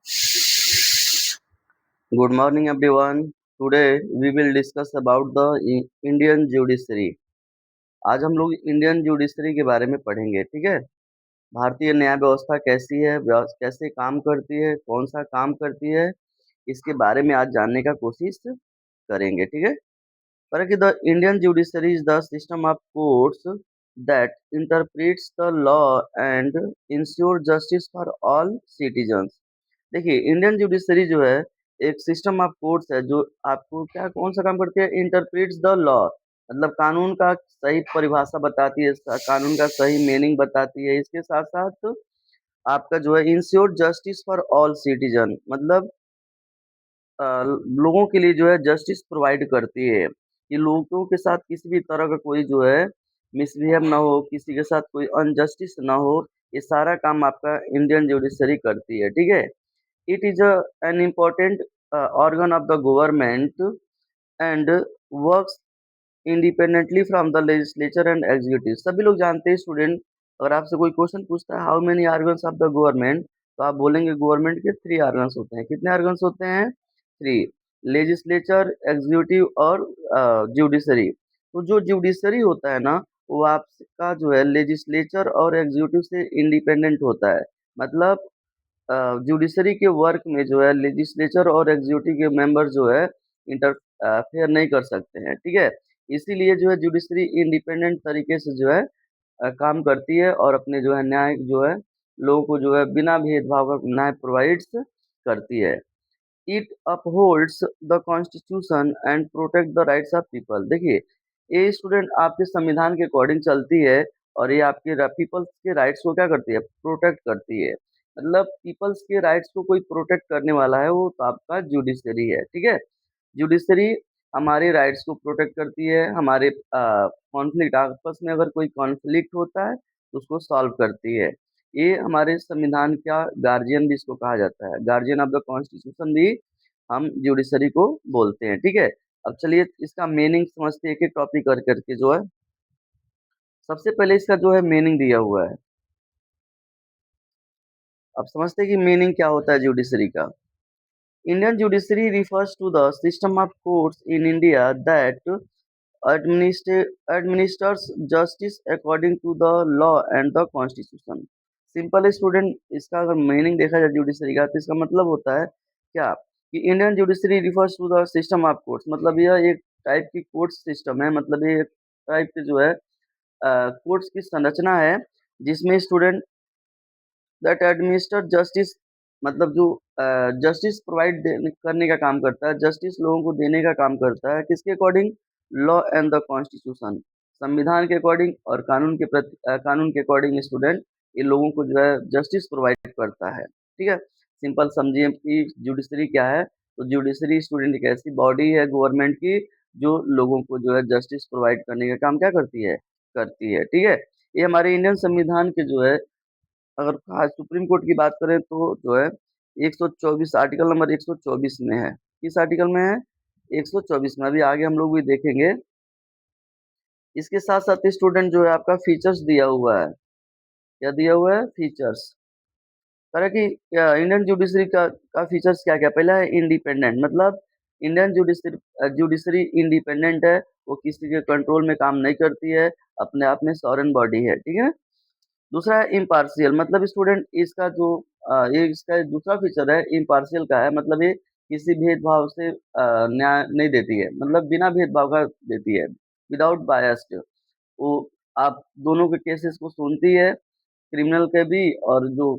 Good morning, everyone. Today we will discuss about the Indian judiciary. आज हम लोग Indian judiciary के बारे में पढ़ेंगे, ठीक है। भारतीय न्याय व्यवस्था कैसी है, कैसे काम करती है, कौन सा काम करती है, इसके बारे में आज जानने का कोशिश करेंगे, ठीक है। पर कि the Indian judiciary is the system of courts that interprets the law and ensure justice for all citizens. देखिए, इंडियन जुडिशरी जो है एक सिस्टम ऑफ कोर्ट्स है जो आपको क्या कौन सा काम करती है, इंटरप्रेट्स द लॉ, मतलब कानून का सही परिभाषा बताती है, कानून का सही मीनिंग बताती है। इसके साथ साथ आपका जो है ensure justice for all citizen, मतलब लोगों के लिए जो है जस्टिस प्रोवाइड करती है कि लोगों के साथ किसी भी तरह का कोई जो है मिसबिहेव ना हो, किसी के साथ कोई अनजस्टिस ना हो। ये सारा काम आपका इंडियन जुडिशरी करती है, ठीक है। It is an important organ of the government and works independently from the legislature and executive। सभी लोग जानते हैं स्टूडेंट, अगर आपसे कोई क्वेश्चन पूछता है how many organs of the government, तो आप बोलेंगे गवर्नमेंट के 3 ऑर्गन्स होते हैं। कितने ऑर्गन्स होते हैं? 3। लेजिस्लेचर, एग्जीक्यूटिव और जुडिशरी। तो जो जुडिशरी होता है ना, वो आपका जो है लेजिस्लेचर और एग्जीक्यूटिव से इंडिपेंडेंट होता है। मतलब जुडिशरी के वर्क में जो है लेजिस्लेचर और एग्जीक्यूटिव के मेंबर जो है इंटरफेयर नहीं कर सकते हैं, ठीक है। इसीलिए जो है जुडिशरी इंडिपेंडेंट तरीके से जो है काम करती है और अपने जो है न्याय जो है लोगों को जो है बिना भेदभाव का न्याय प्रोवाइड्स करती है। It upholds the constitution and protect the rights of people. देखिए, ये स्टूडेंट आपके संविधान के अकॉर्डिंग चलती है और ये आपके पीपल्स के राइट्स को क्या करती है, प्रोटेक्ट करती है। मतलब पीपल्स के राइट्स को कोई प्रोटेक्ट करने वाला है वो तो आपका जुडिशरी है, ठीक है। जुडिशरी हमारे राइट्स को प्रोटेक्ट करती है, हमारे कॉन्फ्लिक्ट आपस में अगर कोई कॉन्फ्लिक्ट होता है तो उसको सॉल्व करती है। ये हमारे संविधान का गार्जियन भी इसको कहा जाता है, गार्जियन ऑफ द कॉन्स्टिट्यूशन भी हम जुडिशरी को बोलते हैं, ठीक है। अब चलिए इसका मीनिंग समझते हैं, एक एक टॉपिक कर करके जो है। सबसे पहले इसका जो है मीनिंग दिया हुआ है। अब समझते हैं कि मीनिंग क्या होता है जुडिशरी का। Indian judiciary refers to the system of courts in India that administers justice according to the law and the constitution। Simple student, इसका अगर मीनिंग देखा जाए जुडिशरी का तो इसका मतलब होता है क्या कि Indian judiciary refers to the system of courts, मतलब यह एक टाइप की कोर्ट सिस्टम है। मतलब ये एक टाइप की जो है कोर्ट्स की संरचना है जिसमें स्टूडेंट दैट एडमिनिस्टर जस्टिस, मतलब जो जस्टिस प्रोवाइड करने का काम करता है, जस्टिस लोगों को देने का काम करता है, किसके according? Law and the constitution, संविधान के अकॉर्डिंग और कानून के कानून के अकॉर्डिंग स्टूडेंट ये लोगों को जो है जस्टिस प्रोवाइड करता है, ठीक है। सिंपल समझिए कि जुडिशरी क्या है। तो जुडिशरी स्टूडेंट एक ऐसी बॉडी है गवर्नमेंट की जो लोगों को जो है जस्टिस प्रोवाइड करने का काम क्या करती है, ठीक है। ये हमारे इंडियन संविधान के जो है, अगर आज सुप्रीम कोर्ट की बात करें तो जो है 124 आर्टिकल नंबर 124 में है। किस आर्टिकल में है? 124 में। अभी आगे हम लोग भी देखेंगे। इसके साथ साथ स्टूडेंट जो है आपका फीचर्स दिया हुआ है। क्या दिया हुआ है? फीचर्स। तरह की इंडियन जुडिशरी का फीचर्स क्या क्या? पहला है इंडिपेंडेंट, मतलब इंडियन जुडिशरी जुडिशरी इंडिपेंडेंट है, वो किसी के कंट्रोल में काम नहीं करती है, अपने आप में सॉवरेन बॉडी है, ठीक है। दूसरा है इम्पार्शियल, मतलब स्टूडेंट इसका जो ये इसका दूसरा फीचर है इम्पार्शियल का है, मतलब ये किसी भेदभाव से न्याय नहीं देती है, मतलब बिना भेदभाव का देती है, विदाउट बायस्ड। वो आप दोनों के केसेस को सुनती है, क्रिमिनल के भी और जो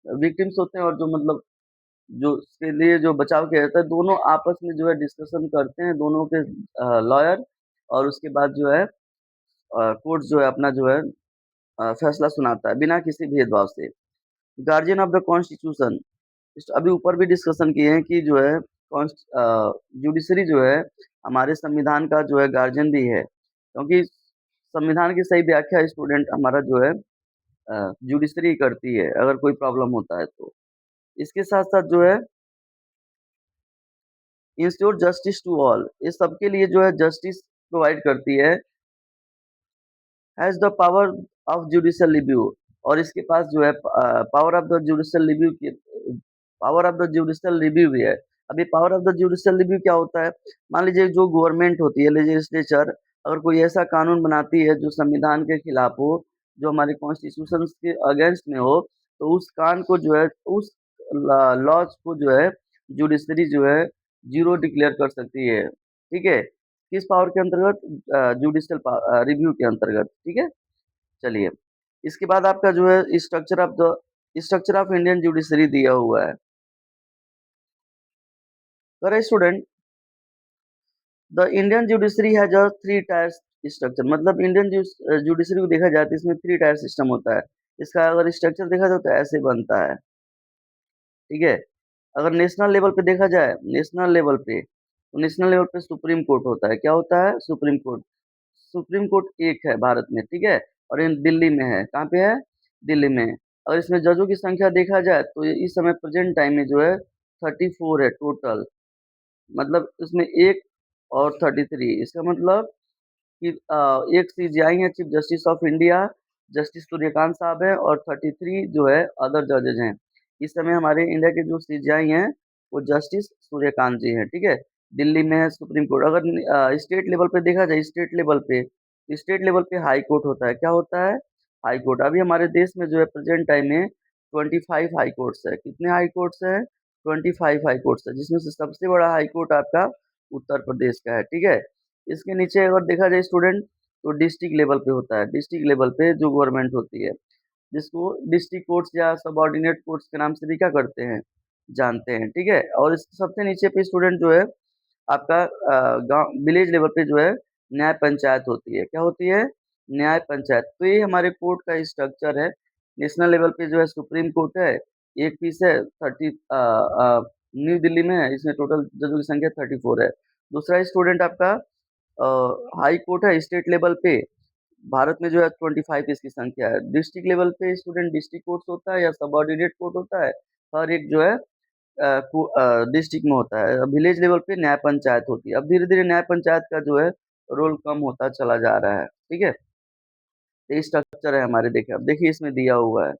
विक्टिम्स होते हैं और जो मतलब जो उसके लिए जो बचाव किया जाता है, दोनों आपस में जो है डिस्कशन करते हैं, दोनों के लॉयर, और उसके बाद जो है कोर्ट जो है अपना जो है फैसला सुनाता है बिना किसी भेदभाव से। गार्जियन ऑफ द कॉन्स्टिट्यूशन, अभी ऊपर भी डिस्कशन किए हैं कि जो है जुडिशरी जो है हमारे संविधान का जो है गार्जियन भी है, क्योंकि संविधान की सही व्याख्या स्टूडेंट हमारा जो है जुडिशरी करती है अगर कोई प्रॉब्लम होता है तो। इसके साथ साथ जो है इंश्योर जस्टिस टू ऑल, ये सबके लिए जो है जस्टिस प्रोवाइड करती है। Has the power of judicial review, और इसके पास जो है power of the judicial review की power of the judicial review भी है। अभी power of the judicial review क्या होता है? मान लीजिए जो गवर्नमेंट होती है, लेजिस्लेचर, अगर कोई ऐसा कानून बनाती है जो संविधान के खिलाफ हो, जो हमारे कॉन्स्टिट्यूशन के अगेंस्ट में हो, तो उस कान को जो है, उस लॉज को जो है, जुडिशरी जो है जीरो डिक्लेयर कर सकती है। ठीक है? किस पावर के अंतर्गत? जुडिशियल रिव्यू के अंतर्गत। ठीक है? चलिए, इसके बाद आपका जो है स्ट्रक्चर ऑफ इंडियन जुडिशरी दिया हुआ है। Correct student? The Indian judiciary has a three tyres structure, मतलब इंडियन जुडिशरी को देखा जाए तो इसमें थ्री टायर सिस्टम होता है। इसका अगर स्ट्रक्चर देखा जाए तो ऐसे बनता है। ठीक है? अगर नेशनल लेवल पे देखा जाए, नेशनल लेवल पे सुप्रीम कोर्ट होता है। क्या होता है? Supreme court. सुप्रीम कोर्ट एक है भारत में, ठीक है? और ये दिल्ली में है। कहाँ पे है? दिल्ली में। और इसमें जजों की संख्या देखा जाए तो ये इस समय प्रेजेंट टाइम में जो है 34 है टोटल। मतलब इसमें एक और 33, इसका मतलब कि एक सीजेआई है, chief justice of India, justice Suryakant साहब है, और 33 जो है अदर जजेज हैं। इस समय हमारे इंडिया के जो सीजेआई हैं वो जस्टिस सूर्यकांत जी हैं। ठीक है? दिल्ली में है सुप्रीम कोर्ट। अगर स्टेट लेवल पे देखा जाए, स्टेट लेवल पे हाई कोर्ट होता है। क्या होता है? High court. अभी हमारे देश में जो है प्रेजेंट टाइम में 25 हाई कोर्ट्स है। कितने हाई कोर्ट्स है? 25 हाई कोर्ट्स है, जिसमें से सबसे बड़ा हाई कोर्ट आपका उत्तर प्रदेश का है। ठीक है? इसके नीचे अगर देखा जाए स्टूडेंट, तो डिस्ट्रिक्ट लेवल पे होता है। डिस्ट्रिक्ट लेवल पे जो गवर्नमेंट होती है, जिसको डिस्ट्रिक्ट कोर्ट्स या सबऑर्डिनेट कोर्ट्स के नाम से भी क्या करते हैं, जानते हैं। ठीक है? और इस सबसे नीचे पे स्टूडेंट जो है आपका गांव विलेज लेवल पे जो है न्याय पंचायत होती है। क्या होती है? न्याय पंचायत। तो ये हमारे कोर्ट का स्ट्रक्चर है। नेशनल लेवल पे जो है सुप्रीम कोर्ट है, एक पीस है 30, न्यू दिल्ली में है। इसमें टोटल जजों की संख्या 34 है। दूसरा स्टूडेंट आपका हाई कोर्ट है स्टेट लेवल पे। भारत में जो है 25 इसकी संख्या है। डिस्ट्रिक्ट लेवल पे स्टूडेंट डिस्ट्रिक्ट कोर्ट होता है या सबऑर्डिनेट कोर्ट होता है, हर एक जो है डिस्ट्रिक्ट में होता है। विलेज लेवल पे न्याय पंचायत होती है। अब धीरे धीरे न्याय पंचायत का जो है रोल कम होता चला जा रहा है। ठीक है? तो ये स्ट्रक्चर है हमारे। देखिए, अब देखिए इसमें दिया हुआ है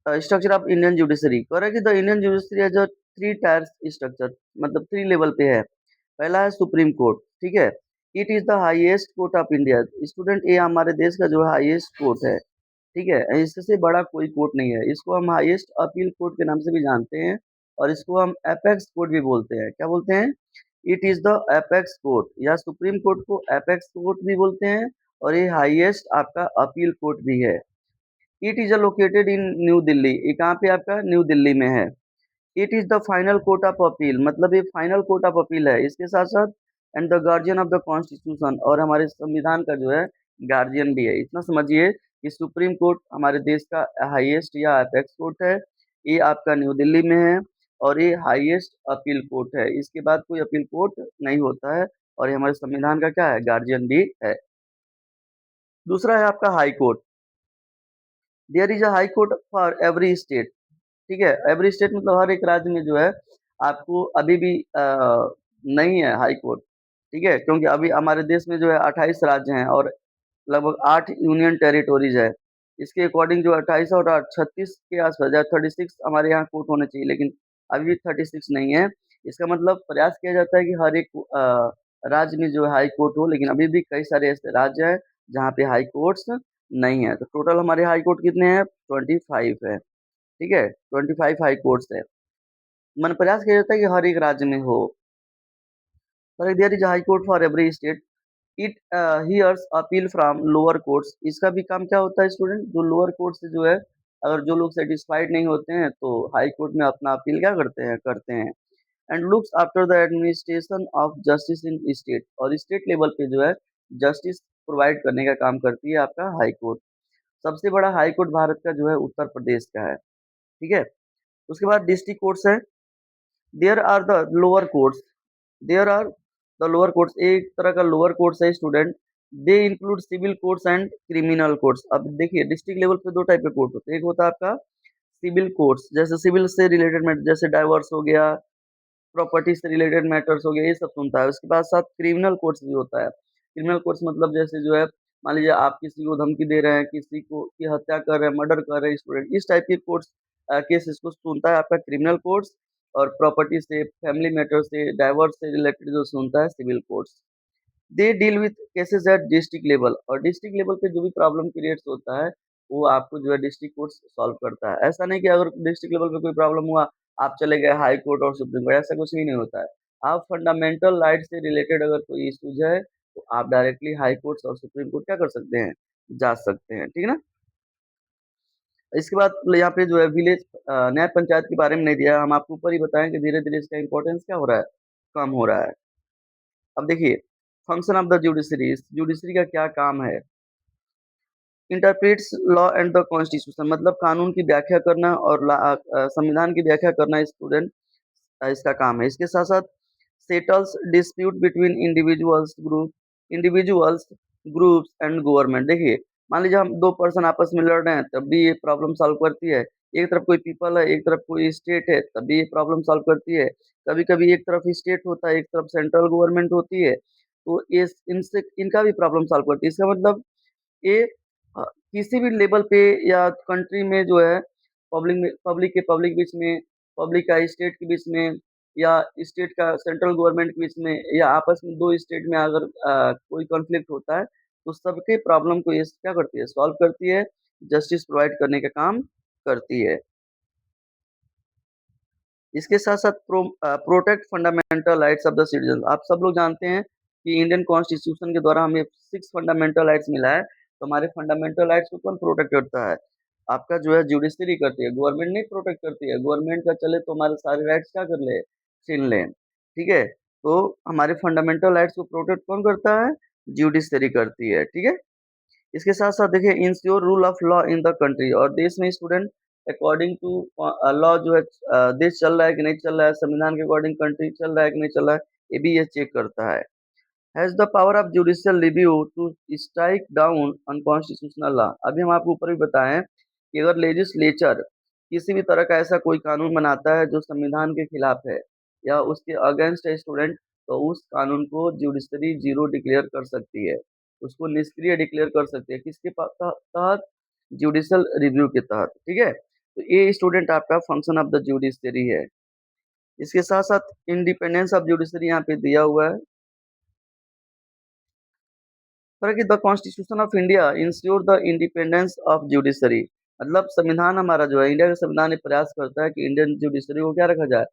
स्ट्रक्चर ऑफ इंडियन जुडिशरी। कह रहा है कि the Indian judiciary as a three tier structure, मतलब थ्री लेवल पे है। पहला है सुप्रीम कोर्ट। ठीक है? It is the highest court of India. Student, ये हमारे देश का जो है हाईएस्ट कोर्ट है। ठीक है? इससे बड़ा कोई कोर्ट नहीं है। इसको हम हाईएस्ट अपील कोर्ट के नाम से भी जानते हैं, और इसको हम एपेक्स कोर्ट भी बोलते हैं। क्या बोलते हैं? It is the apex court, या सुप्रीम कोर्ट को एपेक्स कोर्ट भी बोलते हैं, और ये हाईएस्ट आपका अपील कोर्ट भी है। It is located in new Delhi. ये कहाँ पे आपका? न्यू दिल्ली में है। It is the final court of appeal, मतलब ये फाइनल कोर्ट ऑफ अपील है। इसके साथ साथ and the guardian of the constitution, और हमारे संविधान का जो है गार्जियन भी है। इतना समझिए कि सुप्रीम कोर्ट हमारे देश का हाईएस्ट या अपेक्स कोर्ट है। ये आपका न्यू दिल्ली में है, और ये हाईएस्ट अपील कोर्ट है। इसके बाद कोई अपील कोर्ट नहीं होता है, और ये हमारे संविधान का क्या है? गार्जियन भी है। दूसरा है आपका high court. There is a high court for every state. ठीक है? एवरी स्टेट मतलब हर एक राज्य में जो है आपको अभी भी नहीं है हाई कोर्ट। ठीक है? क्योंकि अभी हमारे देश में जो है 28 राज्य हैं, और लगभग 8 यूनियन टेरिटोरीज है। इसके अकॉर्डिंग जो 28 और 36 के आसपास, या 36 हमारे यहाँ कोर्ट होने चाहिए, लेकिन अभी भी 36 नहीं है। इसका मतलब प्रयास किया जाता है कि हर एक राज्य में जो है हाई कोर्ट हो, लेकिन अभी भी कई सारे ऐसे राज्य हैं जहाँ पे हाई कोर्ट्स नहीं है। तो टोटल हमारे हाई कोर्ट कितने हैं? 25 है। ठीक है? 25 हाई कोर्ट्स है। मन प्रयास किया जाता है कि हर एक राज्य में हो। पर there is high court for every state. It hears appeal from lower courts. इसका भी काम क्या होता है स्टूडेंट? जो लोअर कोर्ट से जो है, अगर जो लोग सेटिस्फाइड नहीं होते हैं तो हाई कोर्ट में अपना अपील क्या करते हैं। And looks after the administration of justice in state, और स्टेट लेवल पे जो है जस्टिस प्रोवाइड करने का काम करती है आपका हाई कोर्ट। सबसे बड़ा हाई कोर्ट भारत का जो है उत्तर प्रदेश का है। ठीक है? उसके बाद डिस्ट्रिक्ट कोर्ट्स है। There are the lower courts. There are the lower courts, एक तरह का लोअर कोर्ट्स है student. They include civil courts and criminal courts. अब देखिए, डिस्ट्रिक्ट लेवल पे दो टाइप के कोर्ट होते हैं। एक होता है आपका सिविल कोर्ट्स, जैसे सिविल से रिलेटेड मैटर, जैसे डाइवर्स हो गया, प्रॉपर्टी से रिलेटेड मैटर्स हो गया, ये सब सुनता है। उसके बाद साथ क्रिमिनल कोर्ट्स भी होता है। क्रिमिनल कोर्ट्स मतलब जैसे जो है मान लीजिए आप किसी को धमकी दे रहे हैं, किसी को की हत्या कर रहे हैं, मर्डर कर रहे हैं स्टूडेंट, इस टाइप के कोर्ट्स केस इसको सुनता है आपका क्रिमिनल कोर्ट्स, और प्रॉपर्टी से, फैमिली मैटर से, डाइवोर्स से रिलेटेड जो सुनता है civil courts. They deal with cases at district level, और डिस्ट्रिक्ट लेवल पे जो भी प्रॉब्लम क्रिएट्स होता है वो आपको जो है डिस्ट्रिक्ट कोर्ट सॉल्व करता है। ऐसा नहीं कि अगर डिस्ट्रिक्ट लेवल पे कोई प्रॉब्लम हुआ आप चले गए हाई कोर्ट और सुप्रीम कोर्ट, ऐसा कुछ भी नहीं होता है। आप फंडामेंटल राइट से रिलेटेड अगर कोई इश्यूज है तो आप डायरेक्टली हाई कोर्ट और सुप्रीम कोर्ट क्या कर सकते हैं, जा सकते हैं, ठीक है ना। इसके बाद यहाँ पे जो है विलेज न्याय पंचायत के बारे में नहीं दिया, हम आपको ऊपर ही बताएं कि धीरे धीरे इसका इंपॉर्टेंस क्या हो रहा है, कम हो रहा है। अब देखिए function of the judiciary, judiciary का क्या काम है। Interprets law and the constitution, मतलब कानून की व्याख्या करना और संविधान की व्याख्या करना स्टूडेंट इसका काम है। इसके साथ साथ settles dispute between individuals groups and government. देखिए मान लीजिए हम दो पर्सन आपस में लड़ रहे हैं तब भी ये प्रॉब्लम सॉल्व करती है। एक तरफ कोई पीपल है, एक तरफ कोई स्टेट है, तब भी ये प्रॉब्लम सॉल्व करती है। कभी कभी एक तरफ स्टेट होता है, एक तरफ सेंट्रल गवर्नमेंट होती है, तो ये इनसे इनका भी प्रॉब्लम सॉल्व करती है। इसका मतलब ये किसी भी लेवल पे या कंट्री में जो है पब्लिक के पब्लिक बीच में, पब्लिक का स्टेट के बीच में, या स्टेट का सेंट्रल गवर्नमेंट के बीच में, या आपस में दो स्टेट में अगर कोई कॉन्फ्लिक्ट होता है तो सबके प्रॉब्लम को ये क्या करती है, सॉल्व करती है, जस्टिस प्रोवाइड करने का काम करती है। इसके साथ-साथ protect fundamental rights of the citizen. आप सब लोग जानते हैं कि इंडियन कॉन्स्टिट्यूशन के द्वारा हमें 6 फंडामेंटल राइट्स मिला है, तो हमारे फंडामेंटल राइट्स को कौन प्रोटेक्ट करता है? आपका जो है जुडिशरी करती है, गवर्नमेंट नहीं प्रोटेक्ट करती है। गवर्नमेंट का चले तो हमारे सारे राइट्स क्या कर ले? छीन ले, ठीक है? तो हमारे फंडामेंटल राइट्स को प्रोटेक्ट कौन करता है? जुडिशरी करती है, ठीक है? इसके साथ-साथ देखिए ensure rule of law in the country, और देश में स्टूडेंट अकॉर्डिंग टू लॉ जो है देश चल रहा है कि नहीं चल रहा है, संविधान के अकॉर्डिंग कंट्री चल रहा है कि नहीं चल रहा है, ये भी ये चेक करता है। Has the power of judicial review to strike down unconstitutional law. अभी हम आपको ऊपर भी बताएँ कि अगर लेजिस्लेचर किसी भी तरह का ऐसा कोई कानून बनाता है जो संविधान के खिलाफ है या उसके अगेंस्ट है स्टूडेंट, तो उस कानून को जुडिशरी ज़ीरो डिक्लेयर कर सकती है। उसको निष्क्रिय डिक्लेयर कर सकती है। किसके तहत? जुडिशियल रिव्यू के तहत, ठीक है? तो ये स्टूडेंट आपका फंक्शन ऑफ द जुडिशरी है। इसके साथ-साथ इंडिपेंडेंस ऑफ जुडिशरी यहाँ पे दिया हुआ है। पर कि the constitution of India ensure the independence of judiciary, मतलब संविधान हमारा जो है, इंडिया का संविधान ये प्रयास करता है कि इंडियन जुडिशरी को क्या रखा जाए,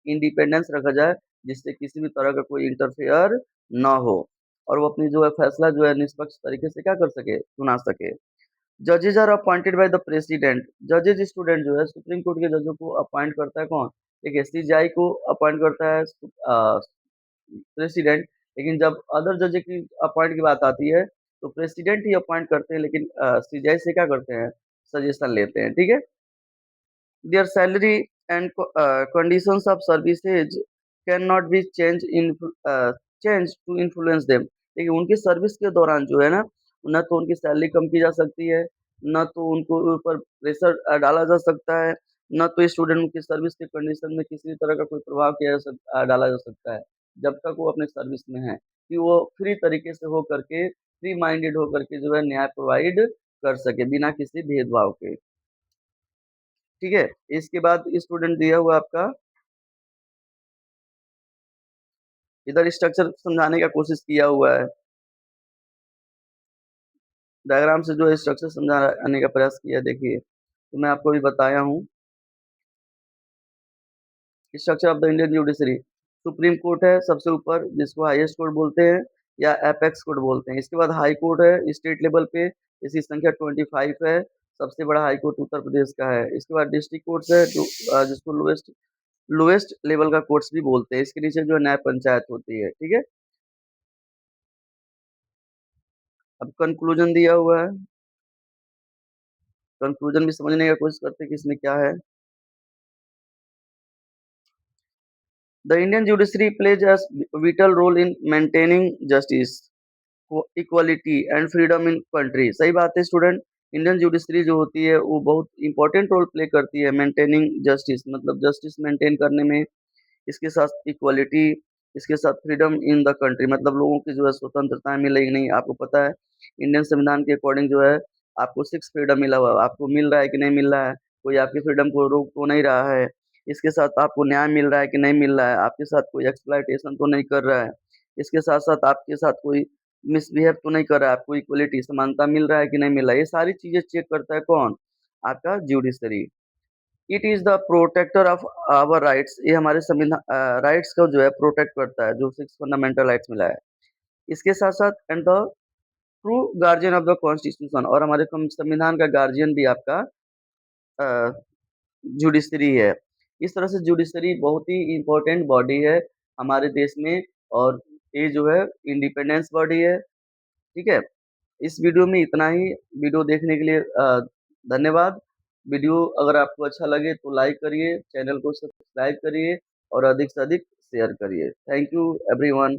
इंडिपेंडेंस रखा जाए, जिससे किसी भी तरह का कोई इंटरफेयर ना हो, और वो अपनी जो है फैसला जो है निष्पक्ष तरीके से क्या कर सके, सुना सके। जजेज are appointed by the president. जजेज स्टूडेंट जो है सुप्रीम कोर्ट के जजों को अपॉइंट करता है कौन? देखिए सीजेआई को अपॉइंट करता है प्रेसिडेंट, लेकिन जब अदर जज की अपॉइंट की बात आती है तो प्रेसिडेंट ही अपॉइंट करते हैं, लेकिन सीजेआई से क्या करते हैं, सजेशन लेते हैं, ठीक है। Their salary and conditions of services can not be change to influence them. देखिए उनकी सर्विस के दौरान जो है ना, न तो उनकी सैलरी कम की जा सकती है, न तो उनको ऊपर प्रेशर डाला जा सकता है, न तो स्टूडेंट की सर्विस के कंडीशन में किसी तरह का कोई प्रभाव डाला जा सकता है, जब तक वो अपने सर्विस में है, कि वो फ्री तरीके से हो करके, फ्री माइंडेड होकर के जो है न्याय प्रोवाइड कर सके बिना किसी भेदभाव के, ठीक है। इसके बाद स्टूडेंट दिया हुआ आपका इधर स्ट्रक्चर समझाने का कोशिश किया हुआ है, डायग्राम से जो है स्ट्रक्चर समझाने का प्रयास किया। देखिए तो मैं आपको भी बताया हूँ structure of the Indian judiciary. Supreme court है सबसे ऊपर, जिसको हाईएस्ट कोर्ट बोलते हैं या एपेक्स कोर्ट बोलते हैं। इसके बाद हाई कोर्ट है स्टेट लेवल पे, इसकी संख्या 25 है, सबसे बड़ा हाई कोर्ट उत्तर प्रदेश का है। इसके बाद डिस्ट्रिक्ट कोर्ट्स है जो जिसको लोएस्ट लोएस्ट लेवल का कोर्ट्स भी बोलते हैं। इसके नीचे जो है न्याय पंचायत होती है, ठीक है। अब कंक्लूजन दिया हुआ है, कंक्लूजन भी समझने का कोशिश करते हैं कि इसमें क्या है। The Indian judiciary plays a vital role in maintaining justice, equality and freedom in country. सही बात है स्टूडेंट, इंडियन जुडिशरी जो होती है वो बहुत इंपॉर्टेंट रोल प्ले करती है मेंटेनिंग जस्टिस, मतलब जस्टिस मेंटेन करने में। इसके साथ इक्वालिटी, इसके साथ फ्रीडम इन द कंट्री मतलब लोगों की जो है स्वतंत्रताएँ मिलेगी नहीं। आपको पता है इंडियन संविधान के अकॉर्डिंग जो है आपको 6 फ्रीडम मिला हुआ है। आपको मिल रहा है कि नहीं मिल रहा है? कोई आपकी फ्रीडम को रोक तो नहीं रहा है। इसके साथ आपको न्याय मिल रहा है कि नहीं मिल रहा है? आपके साथ कोई एक्सप्लॉइटेशन तो नहीं कर रहा है? इसके साथ-साथ आपके साथ कोई मिसबिहेव तो नहीं कर रहा है? आपको इक्वलिटी समानता मिल रहा है कि नहीं मिल रहा है? ये सारी चीज़ें चेक करता है कौन? आपका judiciary. It is the protector of our rights ये हमारे राइट्स को जो है प्रोटेक्ट करता है, जो 6 फंडामेंटल राइट्स मिला है। इसके साथ-साथ and the true guardian of the constitution और हमारे संविधान का गार्डियन भी आपका अ, जुडिशरी है। इस तरह से जुडिशरी बहुत ही इम्पोर्टेंट बॉडी है हमारे देश में और ये जो है इंडिपेंडेंस बॉडी है, ठीक है? इस वीडियो में इतना ही, वीडियो देखने के लिए धन्यवाद। वीडियो अगर आपको अच्छा लगे तो लाइक करिए, चैनल को सब्सक्राइब करिए और अधिक से अधिक शेयर करिए। Thank you everyone.